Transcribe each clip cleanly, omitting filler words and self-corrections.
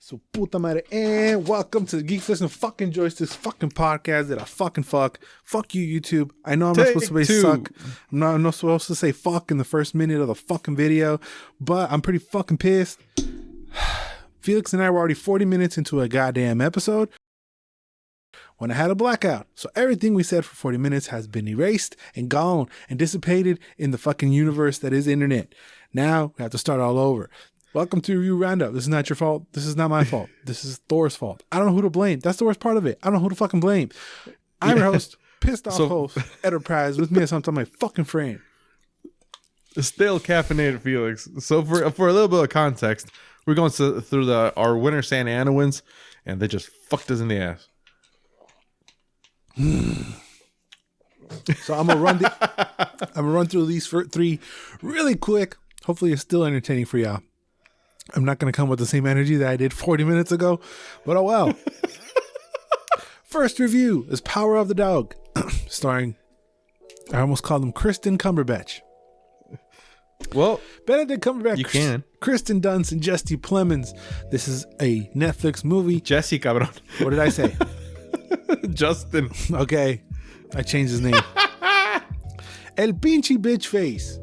So puta madre, and welcome to the Geeks and fucking Joysticks fucking podcast that I fucking fuck. Fuck you, YouTube. I know I'm not supposed to say suck. I'm not supposed to say fuck in the first minute of the fucking video, but I'm pretty fucking pissed. Felix and I were already 40 minutes into a goddamn episode when I had a blackout. So everything we said for 40 minutes has been erased and gone and dissipated in the fucking universe that is the internet. Now we have to start all over. Welcome to Review Roundup. This is not your fault. This is not my fault. This is Thor's fault. I don't know who to blame. That's the worst part of it. I don't know who to fucking blame. I'm your host, pissed off host, Enterprise. With me is sometimes my fucking friend. Still caffeinated Felix. So for a little bit of context, we're going through our winter Santa Ana wins, and they just fucked us in the ass. So I'm gonna run through these three really quick. Hopefully it's still entertaining for y'all. I'm not going to come with the same energy that I did 40 minutes ago, but oh well. First review is Power of the Dog, starring, I almost called him Kristen Cumberbatch. Well, Benedict Cumberbatch, you can. Kristen Dunst, and Jesse Plemons. This is a Netflix movie. Jesse, cabrón. What did I say? Justin. Okay, I changed his name. El Pinche Bitch Face,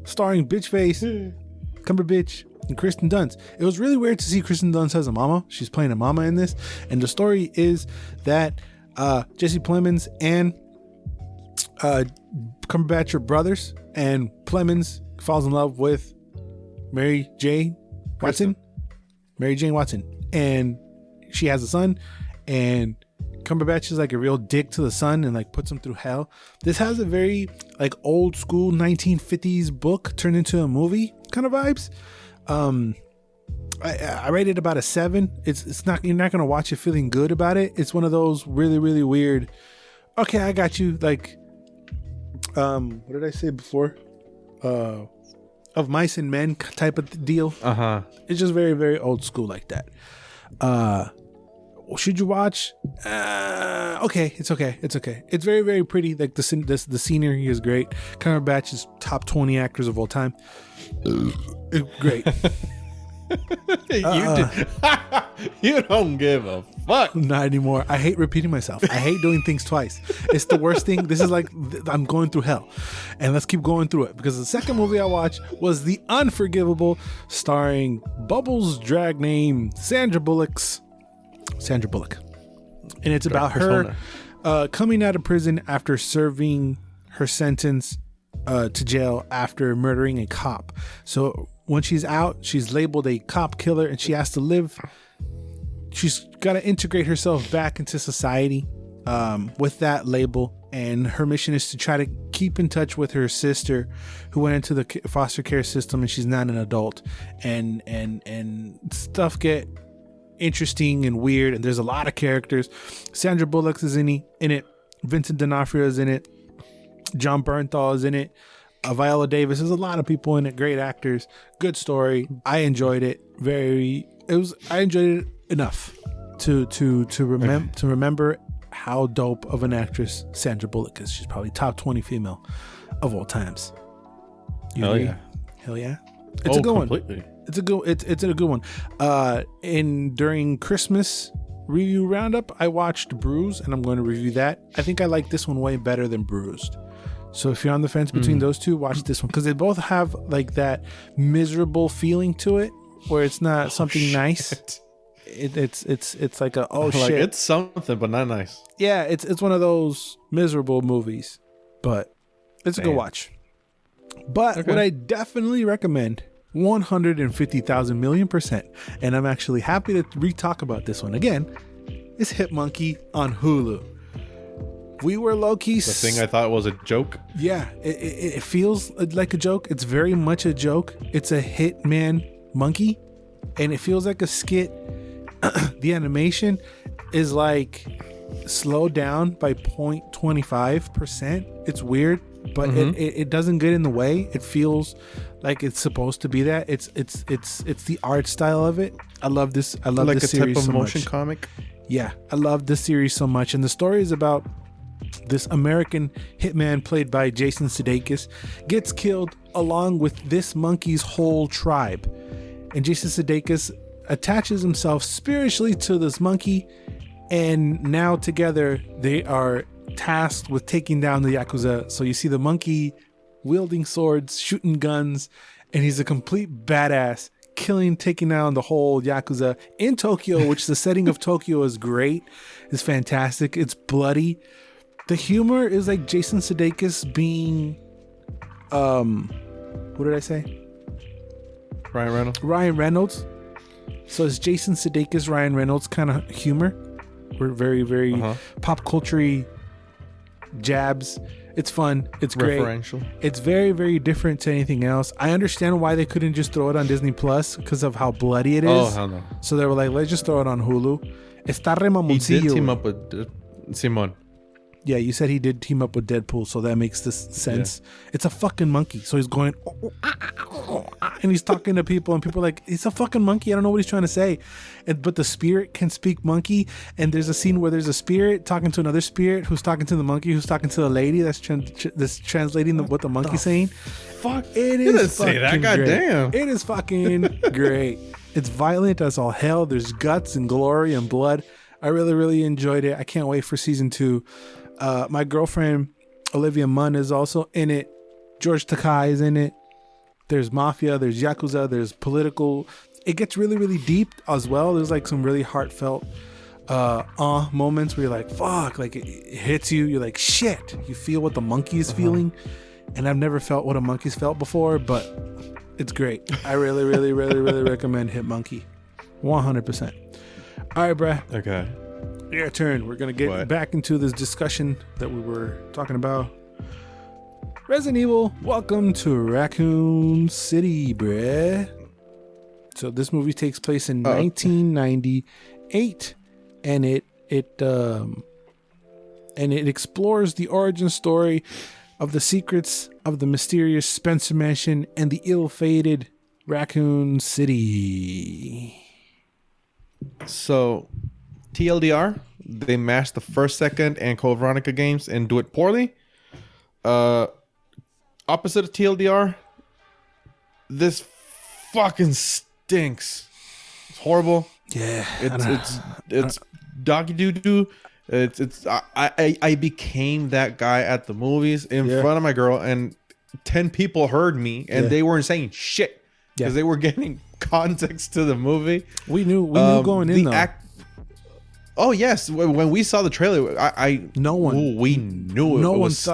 starring Bitch Face, Cumberbatch, and Kristen Dunst. It was really weird to see Kristen Dunst as a mama. She's playing a mama in this, and the story is that Jesse Plemons and Cumberbatch are brothers, and Plemons falls in love with Mary Jane Watson, and she has a son, and Cumberbatch is like a real dick to the son and like puts him through hell. This has a very like old school 1950s book turned into a movie kind of vibes. I rated about a 7. It's not, you're not gonna watch it feeling good about it. It's one of those really, really weird, okay, I got you, like what did I say before? Of Mice and Men type of deal. It's just very, very old school like that. Should you watch? Okay, it's okay. It's very, very pretty. Like the scenery is great. Cumberbatch is top 20 actors of all time. Great. You don't give a fuck. Not anymore. I hate repeating myself. I hate doing things twice. It's the worst thing. This is like I'm going through hell, and let's keep going through it because the second movie I watched was The Unforgivable, starring Bubbles' drag name Sandra Bullock, and it's about her coming out of prison after serving her sentence to jail after murdering a cop. So when she's out, she's labeled a cop killer, and she has to live. She's got to integrate herself back into society with that label, and her mission is to try to keep in touch with her sister who went into the foster care system, and she's not an adult, and stuff get interesting and weird, and there's a lot of characters. Sandra Bullock is in it. Vincent D'Onofrio is in it. John Bernthal is in it. Viola Davis. There's a lot of people in it. Great actors. Good story. I enjoyed it. I enjoyed it enough to remember how dope of an actress Sandra Bullock is. She's probably top 20 female of all times. Hell yeah. Hell yeah. It's a good completely. one. It's a good one. During Christmas review roundup, I watched Bruised, and I'm going to review that. I think I like this one way better than Bruised. So if you're on the fence between those two, watch this one because they both have like that miserable feeling to it, where it's not something nice. It's like a shit. It's something, but not nice. Yeah, it's one of those miserable movies, but it's a good watch. But what I definitely recommend, 150,000 million %, and I'm actually happy to re-talk about this one again, is Hit Monkey on Hulu. We were low-key... The thing I thought was a joke? Yeah, it feels like a joke. It's very much a joke. It's a hitman monkey, and it feels like a skit. The animation is like slowed down by 0.25%. It's weird, but it doesn't get in the way. It feels like it's supposed to be that. It's the art style of it. I love this. I love this series so much. Like a type of motion comic? Yeah, I love this series so much. And the story is about this American hitman played by Jason Sudeikis gets killed along with this monkey's whole tribe. And Jason Sudeikis attaches himself spiritually to this monkey, and now together they are tasked with taking down the Yakuza. So you see the monkey wielding swords, shooting guns, and he's a complete badass, taking down the whole Yakuza in Tokyo, which the setting of Tokyo is great. It's fantastic. It's bloody. The humor is like Jason Sudeikis being, what did I say? Ryan Reynolds. So it's Jason Sudeikis, Ryan Reynolds kind of humor. We're very, very pop culture jabs. It's fun. It's great. Referential. It's very, very different to anything else. I understand why they couldn't just throw it on Disney Plus because of how bloody it is. Oh, hell no. So they were like, let's just throw it on Hulu. Está re mamoncillo. He did team up with Simon. Yeah, you said he did team up with Deadpool, so that makes this sense. Yeah. It's a fucking monkey. So he's going, and he's talking to people, and people are like, he's a fucking monkey. I don't know what he's trying to say. But the spirit can speak monkey, and there's a scene where there's a spirit talking to another spirit who's talking to the monkey, who's talking to the lady that's translating what the monkey's saying. Fuck, it you is didn't say that, goddamn. It is fucking great. It's violent as all hell. There's guts and glory and blood. I really, really enjoyed it. I can't wait for season 2. My girlfriend Olivia Munn is also in it. George Takei is in it. There's mafia, there's Yakuza, there's political. It gets really, really deep as well. There's like some really heartfelt moments where you're like, fuck, like it hits you. You're like, shit. You feel what the monkey is feeling. And I've never felt what a monkey's felt before, but it's great. I really, really, really, really recommend Hit Monkey. 100%. All right, bruh. Okay. Your turn. We're going to get back into this discussion that we were talking about. Resident Evil, welcome to Racoon City, bruh. So this movie takes place in 1998, and it explores the origin story of the secrets of the mysterious Spencer Mansion and the ill-fated Racoon City. So, TLDR, they mashed the first, second, and Code Veronica games and do it poorly. Opposite of TLDR, this fucking stinks. It's horrible. Yeah, it's doggy doo doo. I became that guy at the movies in front of my girl, and 10 people heard me, and they weren't saying shit because they were getting context to the movie. We knew going in though. Oh yes, when we saw the trailer, we knew it.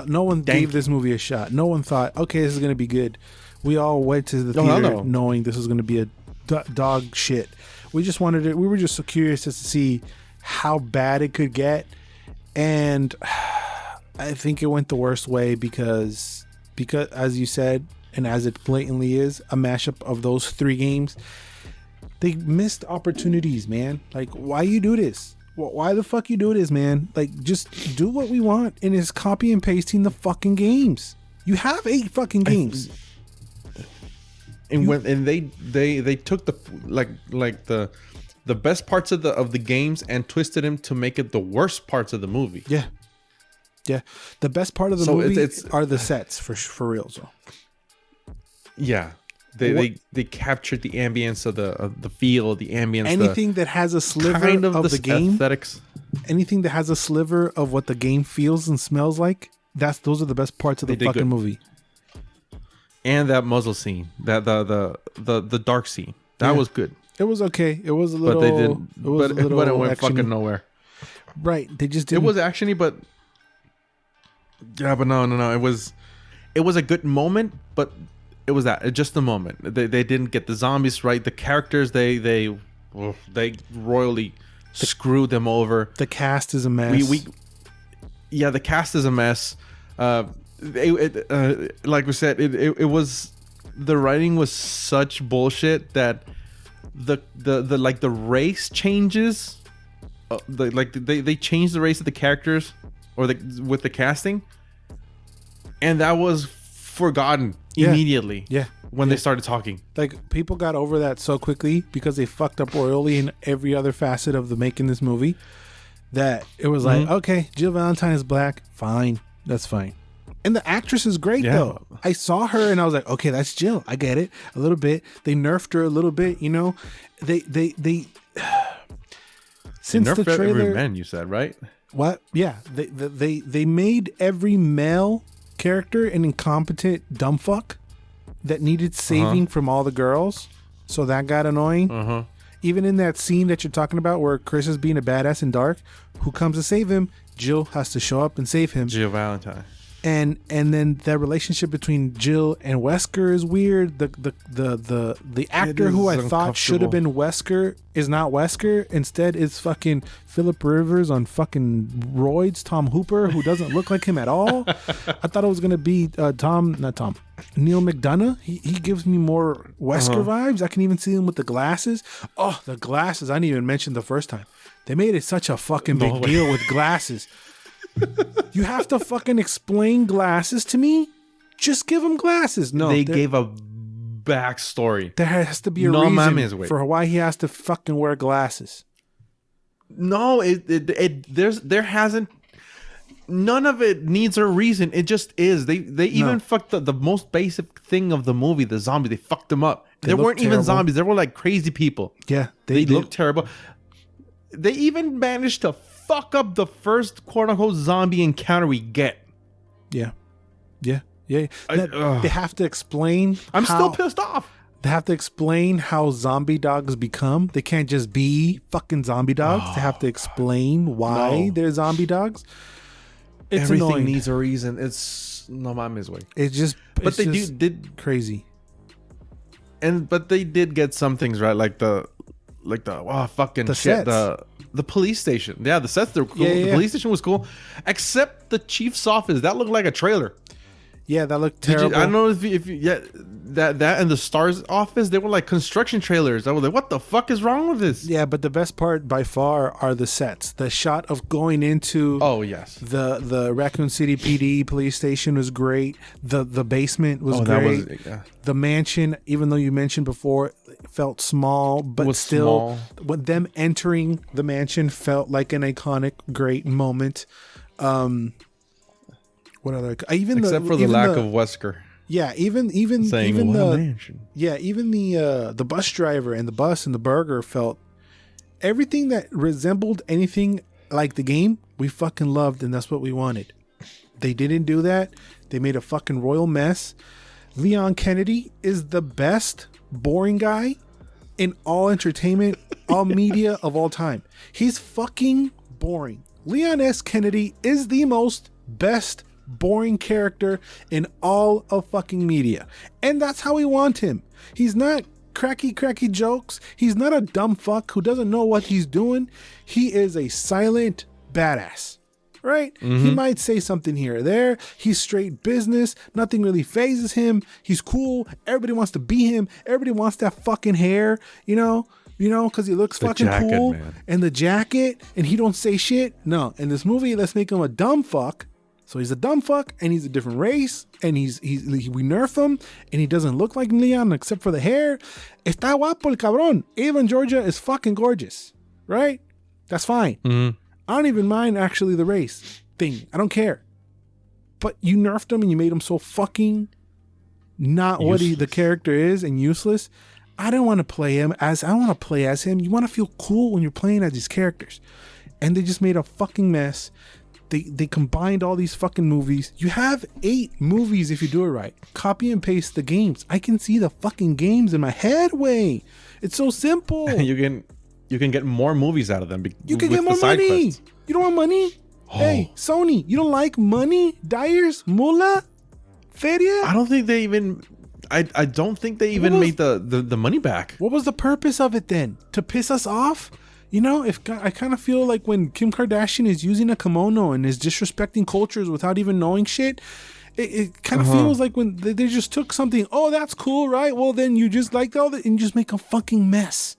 No one gave this movie a shot. No one thought, okay, this is gonna be good. We all went to the theater knowing this was gonna be a dog shit. We just wanted it. We were just so curious as to see how bad it could get, and I think it went the worst way because as you said, and as it blatantly is, a mashup of those 3 games. They missed opportunities, man. Like, why you do this? Why the fuck you do this, man? Like, just do what we want, and it's copy and pasting the fucking games. You have 8 fucking games. And they took the best parts of the games and twisted them to make it the worst parts of the movie. Yeah. The best part of the movie are the sets for real. So. Yeah. They captured the ambience of the feel, the ambience. Anything that has a sliver of the game, aesthetics. Anything that has a sliver of what the game feels and smells like, those are the best parts of the fucking movie. And that muzzle scene, the dark scene, that was good. It was okay. It was a little. But they didn't. But it went fucking nowhere. Right. They just didn't. It was actiony, but yeah, but no. It was a good moment, but. It was just the moment. They didn't get the zombies right. The characters they royally screwed them over. The cast is a mess. The cast is a mess. Like we said, it was, the writing was such bullshit that the race changes. They changed the race of the characters with the casting, and that was forgotten immediately when they started talking. Like, people got over that so quickly because they fucked up royally in every other facet of the making this movie that it was like, okay, Jill Valentine is black, fine, that's fine. And the actress is great though. I saw her and I was like, okay, that's Jill. I get it a little bit. They nerfed her a little bit, you know. They since the trailer, every man, you said, right? What? Yeah, they made every male character an incompetent dumb fuck that needed saving from all the girls. So that got annoying. Even in that scene that you're talking about where Chris is being a badass in dark, who comes to save him? Jill has to show up and save him. Jill Valentine. And then that relationship between Jill and Wesker is weird. The actor who I thought should have been Wesker is not Wesker. Instead, it's fucking Philip Rivers on fucking roids, Tom Hooper, who doesn't look like him at all. I thought it was gonna be Neil McDonough. He gives me more Wesker vibes. I can even see him with the glasses. Oh, the glasses! I didn't even mention the first time. They made it such a fucking big deal with glasses. You have to fucking explain glasses to me? Just give him glasses. No, they gave a backstory. There has to be a reason for why he has to fucking wear glasses. No, there hasn't. None of it needs a reason. It just is. They even fucked the most basic thing of the movie, the zombie. They fucked them up. They weren't even zombies. They were like crazy people. Yeah, they looked terrible. They even managed to fuck up the first quote-unquote zombie encounter we get. Yeah. They have to explain. I'm still pissed off. They have to explain how zombie dogs become. They can't just be fucking zombie dogs. They have to explain why they're zombie dogs. It's Everything annoying. needs a reason. It's no mama's way. But they did crazy. But they did get some things right, like the fucking shit. Sets. The police station. Yeah, the sets, they're cool. Yeah. The police station was cool. Except the chief's office. That looked like a trailer. Yeah, that looked terrible. I don't know if you that and the STARS office, they were like construction trailers. I was like, what the fuck is wrong with this? Yeah, but the best part by far are the sets. The shot of going into the Racoon City PD police station was great. The basement was great. The mansion, even though you mentioned before, felt small, but still when them entering the mansion felt like an iconic great moment. What other? Except for the lack of Wesker. Yeah, even saying the bus driver and the bus and the burger felt everything that resembled anything like the game. We fucking loved, and that's what we wanted. They didn't do that. They made a fucking royal mess. Leon Kennedy is the best boring guy in all entertainment, all media of all time. He's fucking boring. Leon S. Kennedy is the most best boring character in all of fucking media, and that's how we want him. He's not cracky jokes. He's not a dumb fuck who doesn't know what he's doing. He is a silent badass, right? He might say something here or there. He's straight business. Nothing really phases him. He's cool. Everybody wants to be him. Everybody wants that fucking hair, you know, because he looks fucking cool, man. And the jacket, and he don't say shit. No, in this movie, let's make him a dumb fuck. So he's a dumb fuck, and he's a different race, and we nerf him, and he doesn't look like Leon except for the hair. Está guapo el cabrón. Ava in Georgia is fucking gorgeous, right? That's fine. I don't even mind actually the race thing. I don't care. But you nerfed him and you made him so fucking not useless. What the character is and useless. I don't want to play him as I want to play as him. You want to feel cool when you're playing as these characters, and they just made a fucking mess. They combined all these fucking movies. You have 8 movies if you do it right. Copy and paste the games. I can see the fucking games in my head. Way, it's so simple. You can get more movies out of them. You can get more money. Quests. You don't want money? Oh. Hey, Sony, you don't like money? Dyers, Mula, Feria? I don't think they even. I don't think they even made the money back. What was the purpose of it then? To piss us off? You know, I kind of feel like when Kim Kardashian is using a kimono and is disrespecting cultures without even knowing shit, it kind of feels like when they just took something. Oh, that's cool, right? Well, then you just like all that and just make a fucking mess.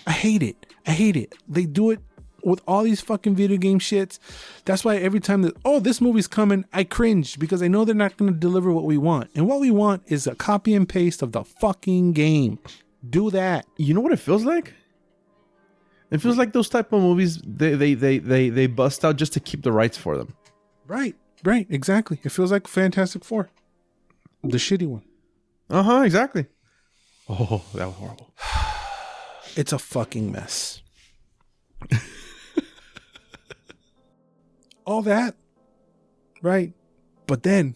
I hate it. They do it with all these fucking video game shits. That's why every time this movie's coming, I cringe because I know they're not going to deliver what we want. And what we want is a copy and paste of the fucking game. Do that. You know what it feels like? It feels like those type of movies they bust out just to keep the rights for them. Right. Right, exactly. It feels like Fantastic Four. The shitty one. Exactly. Oh, that was horrible. It's a fucking mess. All that, right? But then,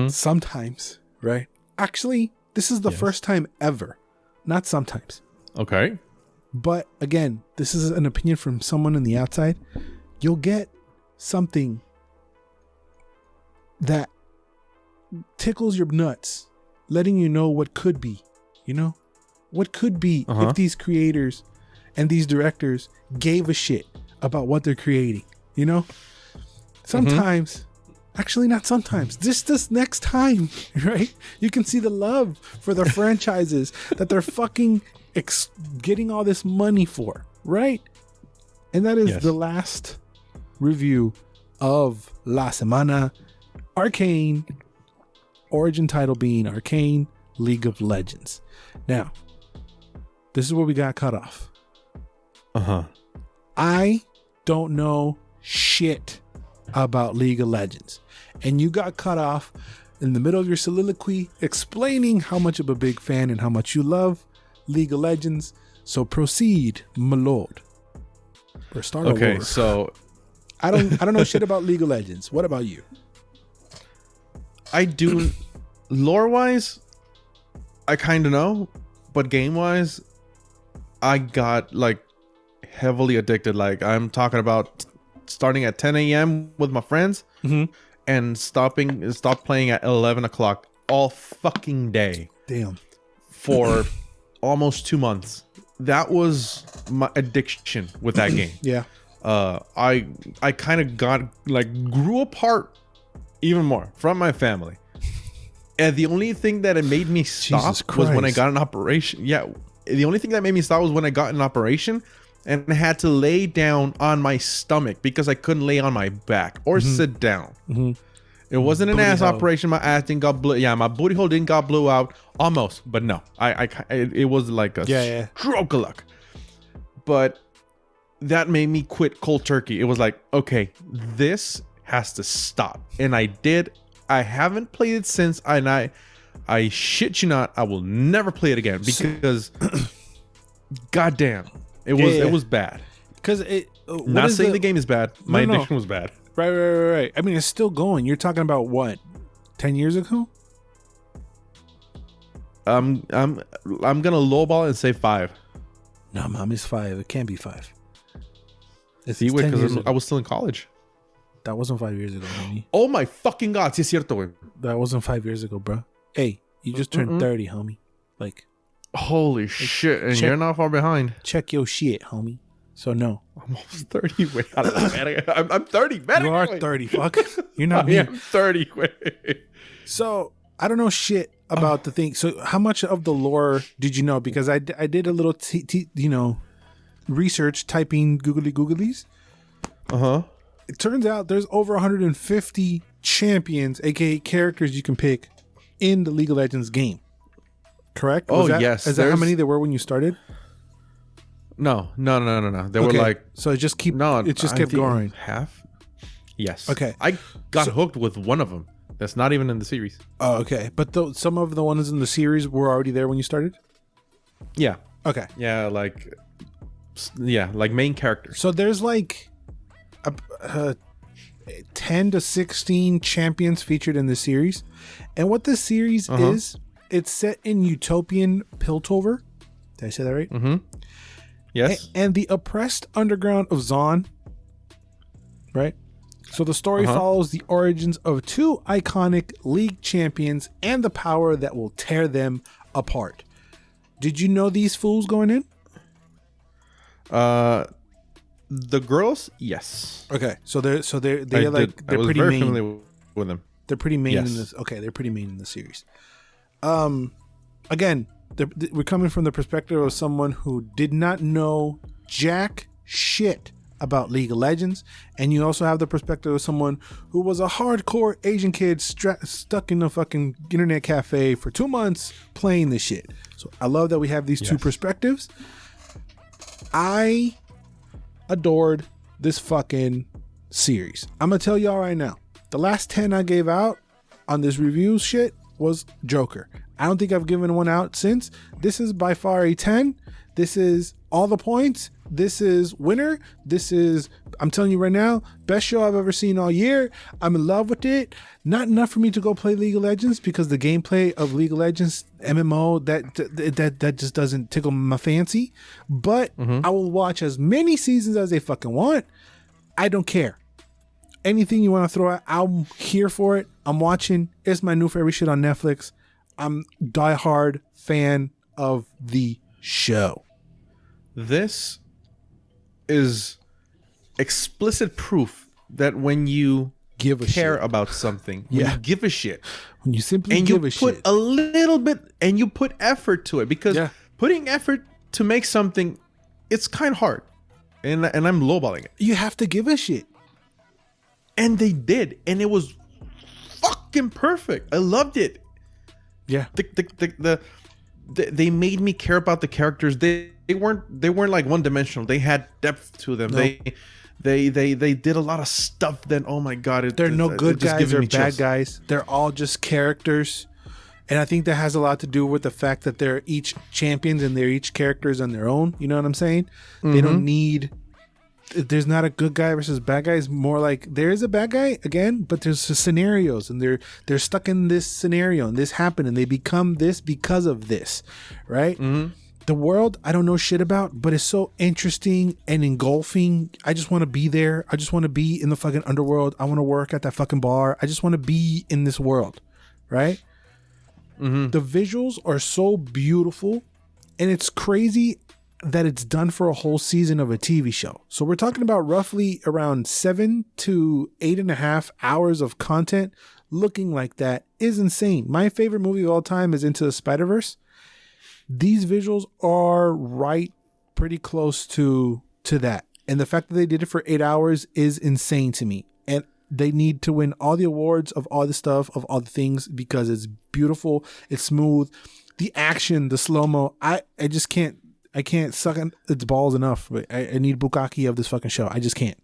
sometimes, right? Actually, this is the first time ever. Not sometimes. Okay. But again, this is an opinion from someone on the outside. You'll get something that tickles your nuts, letting you know what could be, what could be if these creators and these directors gave a shit about what they're creating, sometimes, actually not sometimes, just this next time, right? You can see the love for the franchises that they're fucking getting all this money for, right? And that is the last review of La Semana, Arcane, origin title being Arcane League of Legends. Now, this is where we got cut off. I don't know shit about League of Legends, and you got cut off in the middle of your soliloquy explaining how much of a big fan and how much you love League of Legends. So proceed, my lord. Or start over. Okay, so I don't know shit about League of Legends. What about you? I do. Lore wise, I kind of know, but game wise, I got like heavily addicted. Like I'm talking about starting at 10 a.m. with my friends and stop playing at 11 o'clock all fucking day. Damn. For almost 2 months. That was my addiction with that game. Yeah. I kind of grew apart even more from my family. And the only thing that it made me stop was when I got an operation. Yeah. The only thing that made me stop was when I got an operation and I had to lay down on my stomach because I couldn't lay on my back or sit down. It wasn't an ass operation. My ass didn't got blew. Yeah, my booty hole didn't got blew out almost, but no, it was like a stroke of luck. But that made me quit cold turkey. It was like, okay, this has to stop, and I did. I haven't played it since, and I shit you not, I will never play it again because, goddamn, it was bad. Because it. Not saying the game is bad. My addiction was bad. Right. I mean, it's still going. You're talking about what? 10 years ago? I'm gonna lowball and say 5. No, Mom, it's 5. It can't be 5. See, wait, because I was still in college. That wasn't 5 years ago, homie. Oh my fucking god, sí es cierto, güey. That wasn't 5 years ago, bro. Hey, you just turned 30, homie. Like, holy shit, and you're not far behind. Check your shit, homie. So no, I'm almost 30. Wait, I'm 30. You are 30. Fuck, you're not me. I'm 30. Wait. So I don't know shit about the thing. So how much of the lore did you know? Because I did a little research, typing googlies. It turns out there's over 150 champions, aka characters you can pick in the League of Legends game. Correct? Yes. Is that how many there were when you started? No. They were like, so it just kept going. Half? Yes. Okay. I got hooked with one of them. That's not even in the series. Oh, okay. But some of the ones in the series were already there when you started? Yeah. Okay. Yeah, like main characters. So there's like 10 to 16 champions featured in the series. And what this series is, it's set in utopian Piltover. Did I say that right? Yes. And the oppressed underground of Zaun. Right? So the story follows the origins of 2 iconic league champions and the power that will tear them apart. Did you know these fools going in? The girls, yes. Okay, so they're pretty very main. familiar with them. They're pretty main in this. Okay, they're pretty main in the series. Again, we're coming from the perspective of someone who did not know jack shit about League of Legends, and you also have the perspective of someone who was a hardcore Asian kid stuck in a fucking internet cafe for 2 months playing this shit. So I love that we have these two perspectives. I adored this fucking series. I'm gonna tell y'all right now, The last 10 I gave out on this review shit was Joker. I don't think I've given one out since. This is by far a 10. This is all the points. This is winner. This is, I'm telling you right now, best show I've ever seen all year. I'm in love with it. Not enough for me to go play League of Legends because the gameplay of League of Legends MMO that just doesn't tickle my fancy. But I will watch as many seasons as they fucking want. I don't care. Anything you want to throw out, I'm here for it. I'm watching. It's my new favorite shit on Netflix. I'm diehard fan of the show. This is explicit proof that when you give a care shit about something, when you give a shit, when you simply and give you a put shit, a little bit, and you put effort to it, because putting effort to make something, it's kind of hard, and I'm lowballing it. You have to give a shit, and they did, and it was fucking perfect. I loved it. Yeah, they made me care about the characters. They weren't like one dimensional. They had depth to them. Nope. They did a lot of stuff. Then oh my god, they're no good guys or bad guys. They're all just characters, and I think that has a lot to do with the fact that they're each champions and they're each characters on their own. You know what I'm saying? They don't need. There's not a good guy versus bad guy. It's more like there is a bad guy again, but there's scenarios, and they're stuck in this scenario, and this happened, and they become this because of this, right? The world I don't know shit about, but it's so interesting and engulfing. I just want to be there. I just want to be in the fucking underworld. I want to work at that fucking bar. I just want to be in this world, right? The visuals are so beautiful, and it's crazy that it's done for a whole season of a TV show. So we're talking about roughly around 7 to 8.5 hours of content. Looking like that is insane. My favorite movie of all time is Into the Spider-Verse. These visuals are right pretty close to that. And the fact that they did it for 8 hours is insane to me. And they need to win all the awards of all the stuff, of all the things, because it's beautiful, it's smooth. The action, the slow-mo, I just can't. I can't suck on its balls enough. I need bukkake of this fucking show. I just can't.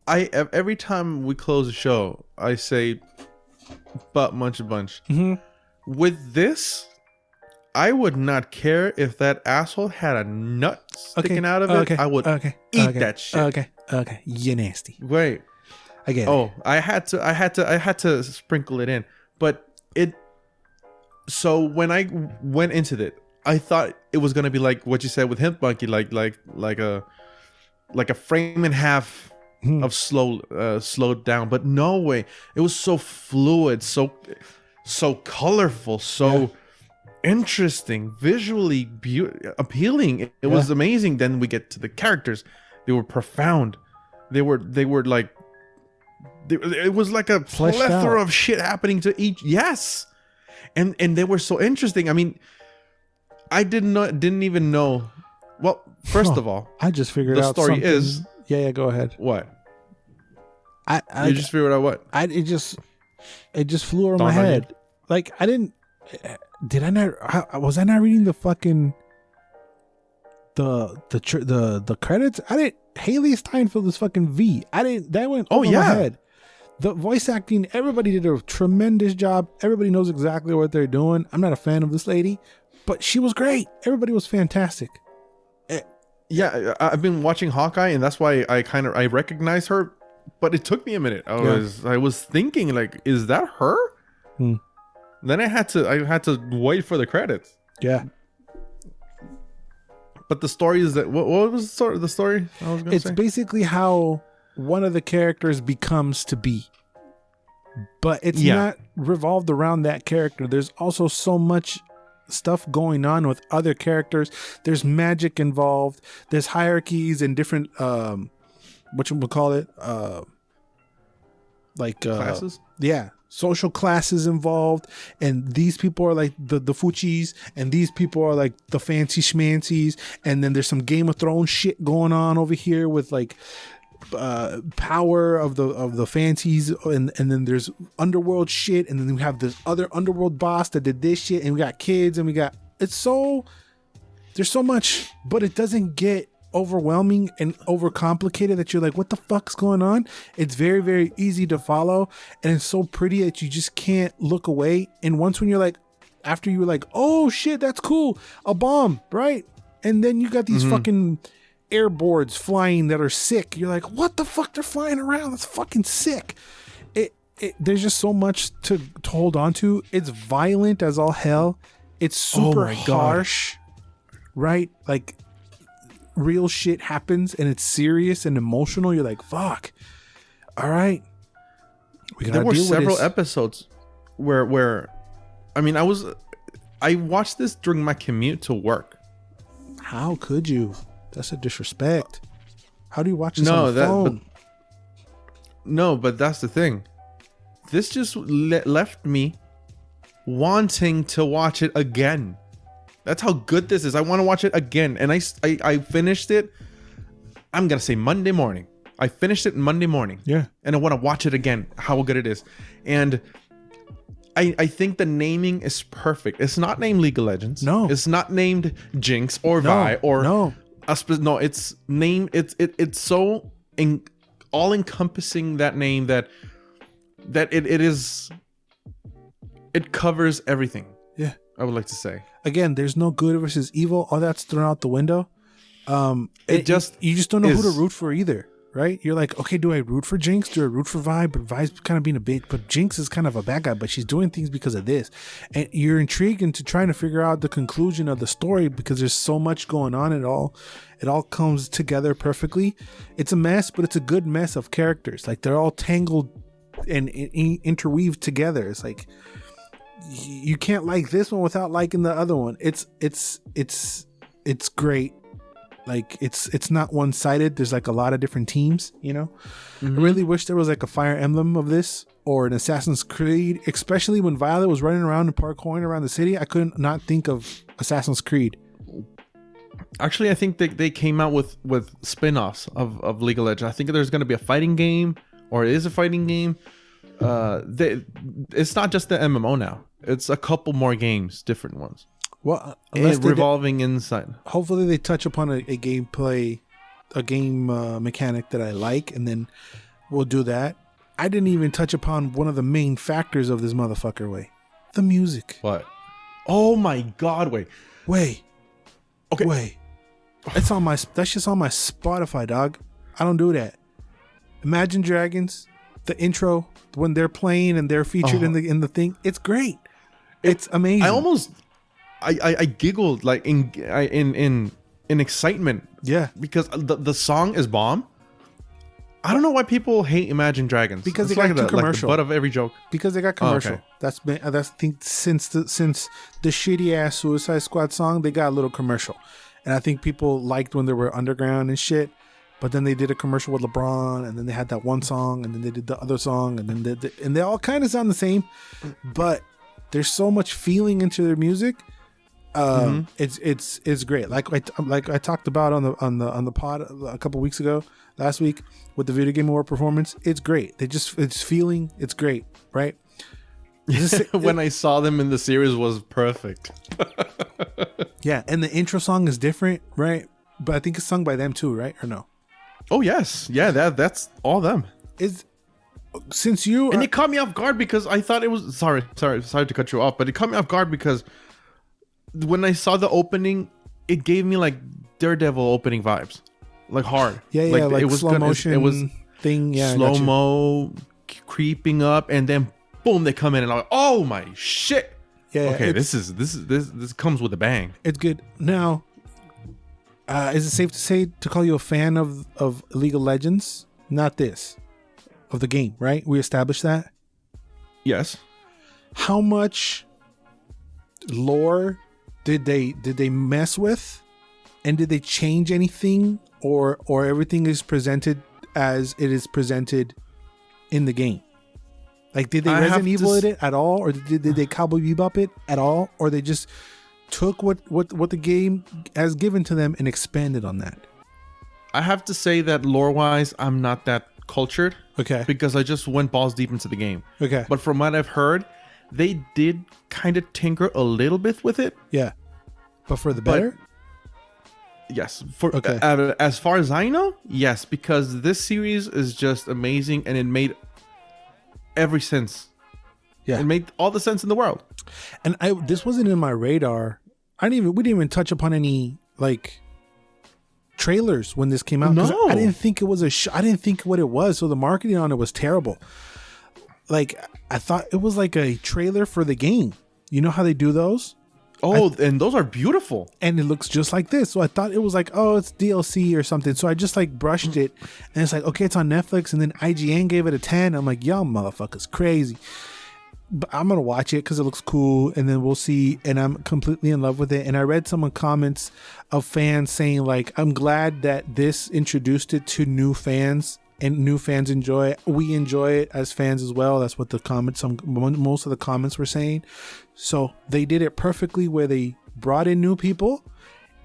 Every time we close a show, I say, "But munch a bunch." With this, I would not care if that asshole had a nut sticking out of it. I would eat that shit. Okay. You're nasty. Wait, I get it. Oh, I had to sprinkle it in, but it. So when I went into it, I thought it was gonna be like what you said with Hemp Monkey, like a frame and half of slowed down, but no way. It was so fluid, so colorful, so interesting, visually appealing. It was amazing. Then we get to the characters. They were profound. They were like, it was like a plethora of shit happening to each. Yes, and they were so interesting. I mean, I didn't even know. Well, first of all, I just figured the out story something. is. Yeah, go ahead. What? You just figured out what? It just flew over my head. Like I didn't. Did I not? Was I not reading the fucking the credits? I didn't. Haley Steinfeld is fucking V. I didn't. That went over my head. The voice acting. Everybody did a tremendous job. Everybody knows exactly what they're doing. I'm not a fan of this lady, but she was great. Everybody was fantastic. Yeah, I've been watching Hawkeye, and that's why I recognize her. But it took me a minute. I was thinking, like, is that her? Then I had to wait for the credits. Yeah. But the story is that what was the story? I was gonna say? Basically how one of the characters becomes to be, but it's not revolved around that character. There's also so much stuff going on with other characters. There's magic involved. There's hierarchies and different what you would call it, classes. Social classes involved, and these people are like the fuchis, and these people are like the fancy schmancies, and then there's some Game of Thrones shit going on over here with like power of the fancies, and then there's underworld shit, and then we have this other underworld boss that did this shit, and we got kids, and there's so much, but it doesn't get overwhelming and overcomplicated that you're like, what the fuck's going on? It's very, very easy to follow, and it's so pretty that you just can't look away. And once when you're like, after you're like, oh shit, that's cool, a bomb, right? And then you got these fucking airboards flying that are sick. You're like, what the fuck? They're flying around. That's fucking sick. There's just so much to hold on to. It's violent as all hell. It's super harsh, right? Like, real shit happens and it's serious and emotional. You're like, fuck. All right. There were several episodes where I mean, I watched this during my commute to work. How could you? That's a disrespect. How do you watch this on the phone? But that's the thing. This just left me wanting to watch it again. That's how good this is. I want to watch it again. And I finished it, I'm going to say Monday morning. I finished it Monday morning. Yeah. And I want to watch it again, how good it is. And I think the naming is perfect. It's not named League of Legends. No. It's not named Jinx or Vi or... No. No, it's named... It's so all-encompassing, that name, that it is... It covers everything. Yeah. I would like to say. Again, there's no good versus evil. All that's thrown out the window. You just don't know who to root for either, right? You're like, okay, do I root for Jinx? Do I root for Vi? But Vi's kind of being a bitch. But Jinx is kind of a bad guy, but she's doing things because of this. And you're intrigued into trying to figure out the conclusion of the story because there's so much going on. It all comes together perfectly. It's a mess, but it's a good mess of characters. Like, they're all tangled and interweaved together. It's like, you can't like this one without liking the other one. It's great. Like, it's not one-sided. There's like a lot of different teams, you know. I really wish there was like a Fire Emblem of this or an Assassin's Creed, especially when Violet was running around and parkouring around the city. I couldn't not think of Assassin's Creed. Actually, I think they came out with spin-offs of League of Legends. I think there's going to be a fighting game, or it is a fighting game. It's not just the MMO now. It's a couple more games, different ones. Well, revolving inside. Hopefully they touch upon a game mechanic that I like, and then we'll do that. I didn't even touch upon one of the main factors of this motherfucker. The music. What? Oh my God! Wait. Okay. Wait. That's just on my Spotify, dog. I don't do that. Imagine Dragons, the intro when they're playing and they're featured in the thing. It's great. It's amazing. I giggled like in excitement. Yeah, because the song is bomb. I don't know why people hate Imagine Dragons. Because they got too commercial. Like the butt of every joke. Because they got commercial. That's I think since the shitty ass Suicide Squad song, they got a little commercial, and I think people liked when they were underground and shit. But then they did a commercial with LeBron, and then they had that one song, and then they did the other song, and then they all kind of sound the same, but there's so much feeling into their music. It's great. Like I talked about on the pod a couple weeks ago, last week, with the Video Game Award performance. It's great. It's feeling. It's great, right? When I saw them in the series, was perfect. Yeah, and the intro song is different, right? But I think it's sung by them too, right? Or no? Oh yes, yeah. That's all them. It caught me off guard because I thought it was sorry to cut you off, but it caught me off guard because when I saw the opening, it gave me like Daredevil opening vibes, like hard. Yeah, like it was slow motion. It was thing. Yeah, slow mo creeping up, and then boom, they come in and I'm like, oh my shit. Yeah. Okay, this comes with a bang. It's good. Now, is it safe to call you a fan of League of Legends? Not this, of the game, right? We established that. Yes. How much lore did they mess with, and did they change anything, or everything is presented as it is presented in the game? Like, did they Resident Evil it at all, or did they Cowboy Bebop it at all, or they just took what the game has given to them and expanded on that? I have to say that lore-wise, I'm not that cultured. Okay. Because I just went balls deep into the game. Okay. But from what I've heard, they did kind of tinker a little bit with it. Yeah. But for the better? Yes. Okay. As far as I know, yes, because this series is just amazing, and it made every sense. Yeah. It made all the sense in the world. And this wasn't in my radar. We didn't even touch upon any like trailers when this came out. No. I didn't think it was I didn't think what it was. So the marketing on it was terrible. Like, I thought it was like a trailer for the game. You know how they do those? Oh, and those are beautiful. And it looks just like this. So I thought it was like, oh, it's DLC or something. So I just like brushed it. And it's like, okay, it's on Netflix. And then IGN gave it a 10. I'm like, y'all motherfuckers crazy. But I'm going to watch it because it looks cool. And then we'll see. And I'm completely in love with it. And I read some comments of fans saying like, I'm glad that this introduced it to new fans. And new fans enjoy it. We enjoy it as fans as well. That's what the comments, most of the comments were saying. So they did it perfectly, where they brought in new people,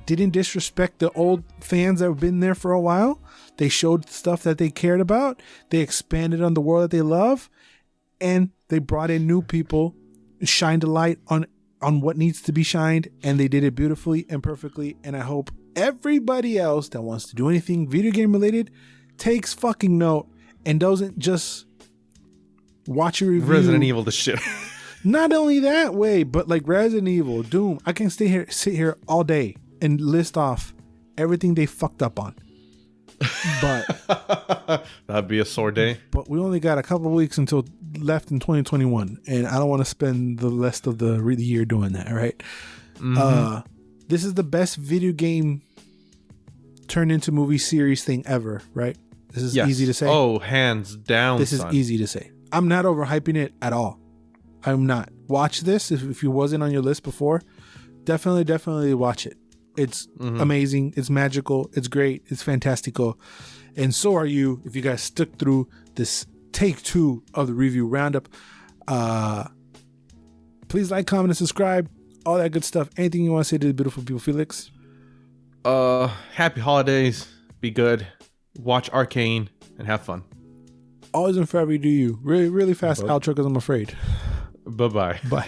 didn't disrespect the old fans that have been there for a while. They showed stuff that they cared about. They expanded on the world that they love, and they brought in new people, shined a light on what needs to be shined, and they did it beautifully and perfectly. And I hope everybody else that wants to do anything video game related takes fucking note and doesn't just watch a review. Resident Evil the shit. Not only that way, but like Resident Evil, Doom. I can sit here all day and list off everything they fucked up on. But that'd be a sore day. But we only got a couple of weeks until left in 2021, and I don't want to spend the rest of the year doing that. Right? Mm-hmm. This is the best video game turned into movie series thing ever, right? This is easy to say. Oh, hands down. This is easy to say. I'm not overhyping it at all. I'm not. Watch this if you wasn't on your list before. Definitely watch it. It's amazing. It's magical. It's great. It's fantastical. And so are you if you guys stuck through this take 2 of the review roundup. Please like, comment, and subscribe. All that good stuff. Anything you want to say to the beautiful people, Felix? Happy holidays. Be good. Watch Arcane and have fun. Always and forever do you. Really, really fast outro because I'm afraid. Bye-bye. Bye.